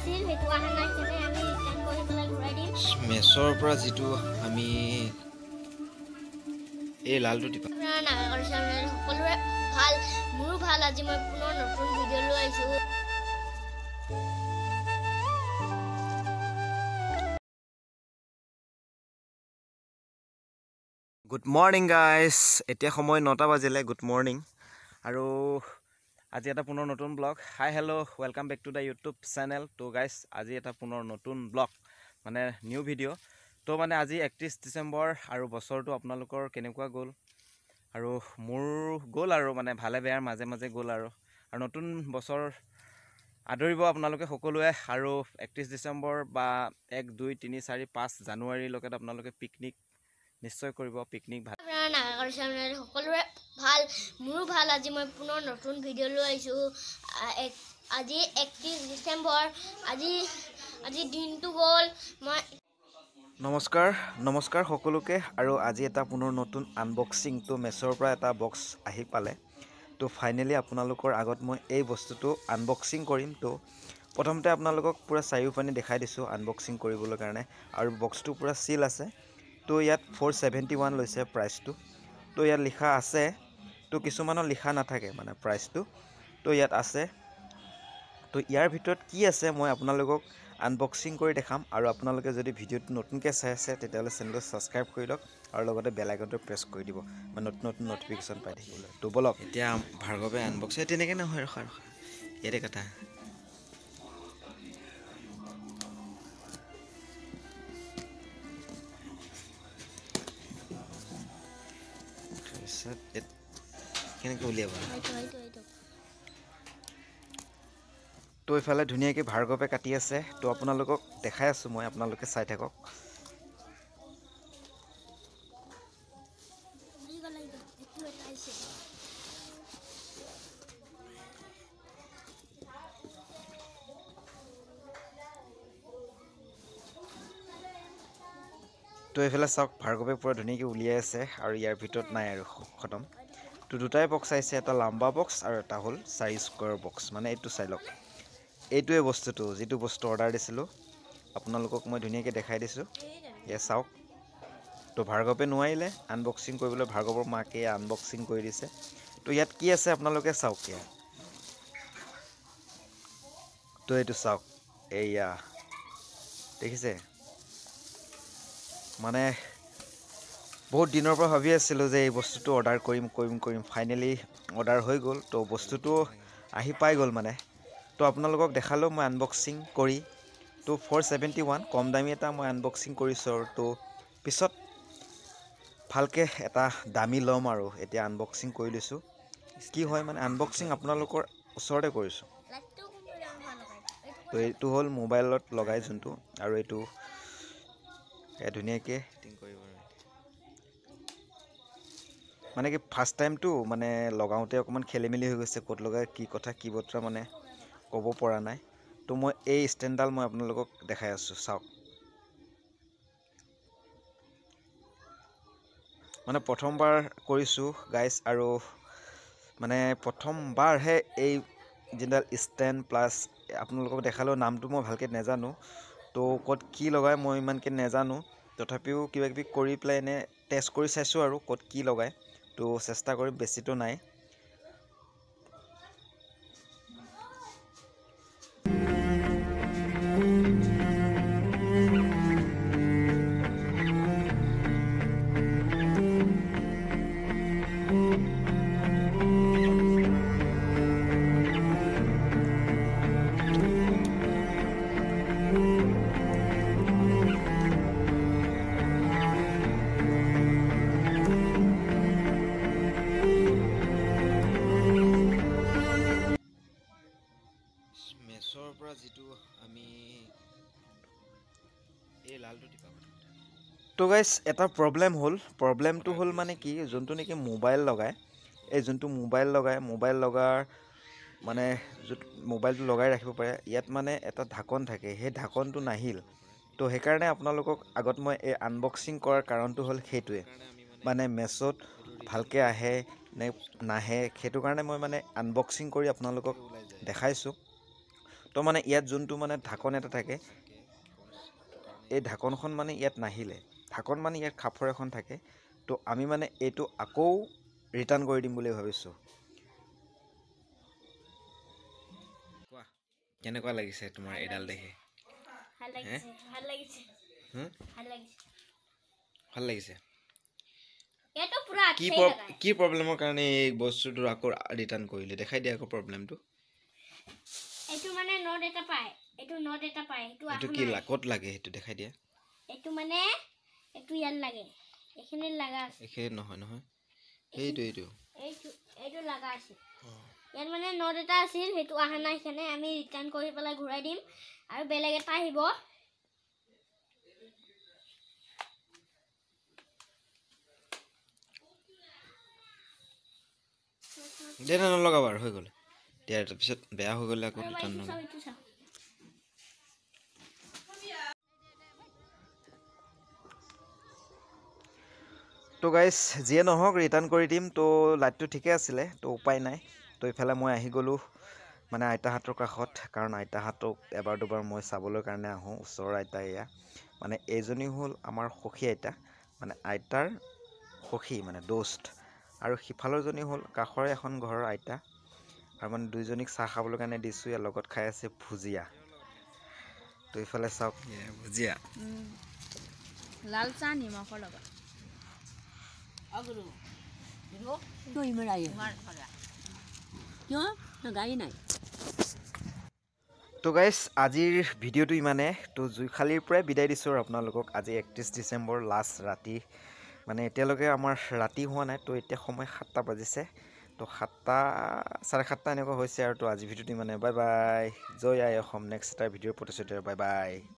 আছিল হেতু আহা নাই তেনে আমি ৰিটাৰ্ণ কৰি পেলাই ঘূৰাই দিম মেছৰ পৰা যিটো আমি এই লালটো টিপা সকলোৰে ভাল মোৰো ভাল আজি মই পুনৰ নতুন ভিডিঅ' লৈ আহিছোঁ গুড মৰ্নিং গাইজ এতিয়া সময় 9টা বাজিলে গুড মৰ্নিং আৰু আজি এটা পুনৰ নতুন blog hi hello' welcome back to the YouTube channel তো গাইজ আজি এটা পুনৰ নতুন ব্লগ মানে নিউ ভিডিঅ' তো মানে আজি 31 ডিচেম্বৰ আৰু বছৰটো আপোনালোকৰ কেনেকুৱা গ'ল আৰু মোৰ গ'ল আৰু মানে ভালে বেয়াৰ মাজে মাজে গ'ল আৰু নতুন বছৰ আদৰিব আপোনালোকে সকলোৱে আৰু 31 ডিচেম্বৰ বা 1 2 3 4 5 জানুৱাৰীলৈকে আপোনালোকে পিকনিক নিশ্চয় কৰিব পিকনিক ভাল সকলোৰে ভাল মোৰো ভাল আজি মই পুনৰ নতুন ভিডিঅ' লৈ আহিছোঁ আজি 31 ডিচেম্বৰ আজি দিনটো গ'ল মই নমস্কাৰ সকলোকে আৰু আজি এটা পুনৰ নতুন আনবক্সিং তো মেছৰ পৰা এটা বক্স আহি পালে তো ফাইনেলি আপোনালোকৰ আগত মই এই বস্তুটো আনবক্সিং কৰিম তো প্ৰথমতে আপোনালোকক পুৰা চাৰিওপানি দেখাই দিছোঁ আনবক্সিং কৰিবলৈ কাৰণে আৰু বক্সটো পুৰা চিল আছে তো ইয়াত 471 লৈছে প্ৰাইচটো তো ইয়াত লিখা আছে তো কিছুমানৰ লিখা নাথাকে মানে প্ৰাইচটো তো ইয়াত আছে তো ইয়াৰ ভিতৰত কি আছে মই আপোনালোকক আনবক্সিং কৰি দেখাম আৰু আপোনালোকে যদি ভিডিঅ'টো নতুনকৈ চাই আছে তেতিয়াহ'লে চেনেলটো ছাবস্ক্ৰাইব কৰি লওক আৰু লগতে বেল আইকনটো প্ৰেছ কৰি দিব মানে নতুন নতুন নটিফিকেশ্যন পাই থাকিবলৈ তো বলক এতিয়া ভাৰ্গৱে আনবক্সিং তেনেকৈ নহয় ৰখা ইয়াতে কথা কেনেকৈ উলিয়াব তো এইফালে ধুনীয়াকৈ ভাৰ্গৱে কাটি আছে তো আপোনালোকক দেখাই আছোঁ মই আপোনালোকে চাই থাকক তো এইফালে চাওক ভাৰ্গৱে পুৰা ধুনীয়াকৈ উলিয়াই আছে আৰু ইয়াৰ ভিতৰত নাই আৰু খতম তো দুটাই বক্স আহিছে এটা লাম্বা বক্স আৰু এটা হ'ল 4 স্কোৱাৰ বক্স মানে এইটো চাই লওক এইটোৱে বস্তুটো যিটো বস্তু অৰ্ডাৰ দিছিলোঁ আপোনালোকক মই ধুনীয়াকৈ দেখাই দিছোঁ এয়া চাওক তো ভাৰ্গৱে নোৱাৰিলে আনবক্সিং কৰিবলৈ ভাৰ্গৱৰ মাকে আনবক্সিং কৰি দিছে তো ইয়াত কি আছে আপোনালোকে চাওক ইয়াত তো এইটো চাওক এয়া দেখিছে মানে বহুত দিনৰ পৰা ভাবি আছিলোঁ যে এই বস্তুটো অৰ্ডাৰ কৰিম ফাইনেলি অৰ্ডাৰ হৈ গ'ল তো বস্তুটো আহি পাই গ'ল মানে তো আপোনালোকক দেখালোঁ মই আনবক্সিং কৰি তো 471 কম দামী এটা মই আনবক্সিং কৰিছোঁ আৰু তো পিছত ভালকৈ এটা দামী ল'ম আৰু এতিয়া আনবক্সিং কৰি লৈছোঁ কি হয় মানে আনবক্সিং আপোনালোকৰ ওচৰতে কৰিছোঁ তো এইটো হ'ল মোবাইলত লগাই যোনটো আৰু এইটো ধুনীয়াকৈ মানে কি ফাৰ্ষ্ট টাইমটো মানে লগাওঁতে অকণমান খেলি মেলি হৈ গৈছে ক'ত লগাই কি কথা কি বতৰা মানে ক'ব পৰা নাই তো মই এই ষ্টেণ্ডডাল মই আপোনালোকক দেখাই আছোঁ চাওক মানে প্ৰথমবাৰ কৰিছোঁ গাইজ আৰু মানে প্ৰথমবাৰহে এই যিডাল ষ্টেণ্ড প্লাছ আপোনালোকক দেখালেও নামটো মই ভালকৈ নাজানো তো ক'ত কি লগাই মই ইমানকৈ নাজানো তথাপিও কিবাকিবি কৰি পেলাই এনে টেষ্ট কৰি চাইছোঁ আৰু ক'ত কি লগায় তো চেষ্টা কৰিম বেছিতো নাই মেছৰ পৰা যিটো আমি এই লালটো টিপা তো গাইজ এটা প্ৰব্লেমটো হ'ল মানে কি যোনটো নেকি মোবাইল লগায় এই যোনটো মোবাইল লগাৰ মানে মোবাইলটো লগাই ৰাখিব পাৰে ইয়াত মানে এটা ঢাকন থাকে সেই ঢাকনটো নাহিল তো সেইকাৰণে আপোনালোকক আগত মই এই আনবক্সিং কৰাৰ কাৰণটো হ'ল সেইটোৱে মানে মেছত ভালকৈ আহে নে নাহে সেইটো কাৰণে মই মানে আনবক্সিং কৰি আপোনালোকক দেখাইছোঁ তো মানে ইয়াত যোনটো মানে ঢাকন এটা থাকে এই ঢাকনখন মানে ইয়াত নাহিলে ঢাকন মানে ইয়াত খাপৰ এখন থাকে তো আমি মানে এইটো আকৌ ৰিটাৰ্ণ কৰি দিম বুলি ভাবিছোঁ কোৱা কেনেকুৱা লাগিছে তোমাৰ এডাল দেখি ভাল লাগিছে ভাল লাগিছে ভাল লাগিছে ভাল লাগিছে এটো পুৰা কি আঠেই লগাই কি প্ৰব্লেমৰ কাৰণে এই বস্তুটো আকৌ ৰিটাৰ্ণ কৰিলে দেখাই দিয়া আকৌ প্ৰব্লেমটো এটো মানে নট এটা পায় এটো নট এটা পায় এটো এটো কি ক'ত লাগে সেইটো দেখাই দিয়া এটো মানে এটো ইয়াত লাগে এখানে লাগা আছে এখানে নহয় নহয় এইটো এইটো লাগা আছে ইয়াত মানে নট এটা আছিল হেতু আহা নাই এখানে আমি ৰিটাৰ্ণ কৰি পেলাই ঘূৰাই দিম আৰু বেলেগ এটা আহিব দে না নলগাবা আৰু হৈ গ'ল দিয়া তাৰপিছত বেয়া হৈ গ'লে আকৌ ৰিটাৰ্ণ নহয় তো গাইজ যিয়ে নহওক ৰিটাৰ্ণ কৰি দিম তো লাইটটো ঠিকে আছিলে তো উপায় নাই তো ইফালে মই আহি গ'লোঁ মানে আইতাহঁতৰ কাষত কাৰণ আইতাহঁতক এবাৰ দুবাৰ মই চাবলৈ কাৰণে আহোঁ ওচৰৰ আইতা এয়া মানে এইজনী হ'ল আমাৰ সখী আইতা মানে আইতাৰ সখী মানে দোষ্ট আৰু সিফালৰজনী হ'ল কাষৰে এখন ঘৰৰ আইতা আৰু মানে দুইজনীক চাহ খাবলৈ কাৰণে দিছোঁ ইয়াৰ লগত খাই আছে ভুজিয়া তো ইফালে চাওক ভুজিয়া লাল চাহ নিমখৰ লগত তো গাইজ আজিৰ ভিডিঅ'টো ইমানে তো জুইখালীৰ পৰাই বিদায় দিছোঁ আৰু আপোনালোকক আজি 31 ডিচেম্বৰ লাষ্ট ৰাতি মানে এতিয়ালৈকে আমাৰ ৰাতি হোৱা নাই তো এতিয়া সময় 7টা বাজিছে তো 7টা 7:30 এনেকুৱা হৈছে আৰু তো আজি ভিডিঅ'টো ইমানে বাই বাই জয় আই অসম নেক্সট এটা ভিডিঅ'ৰ প্ৰতিশ্ৰুতি বাই বাই